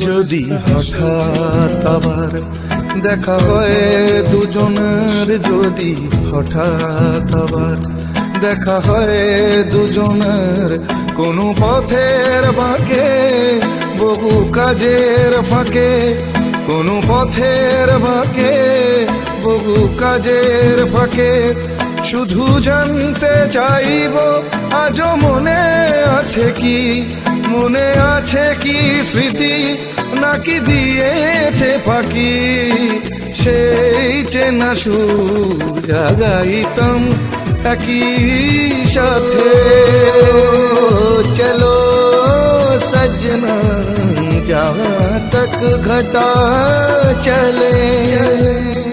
যদি হঠাৎ আবার দেখা হয় দুজনের, যদি হঠাৎ আবার দেখা হয় দুজনের, কোনো পথের বাঁকে বহু কাজের ফাঁকে, কোনো পথের বাঁকে বহু কাজের ফাঁকে, শুধু জানতে চাইব আজও মনে আছে কি, মনে আছে কি স্মৃতি নাকি দিয়েছে ফাঁকি, সেই চেনা সুর জাগাইতাম একই সাথে। চলো सजना जहाँ तक घटा चले।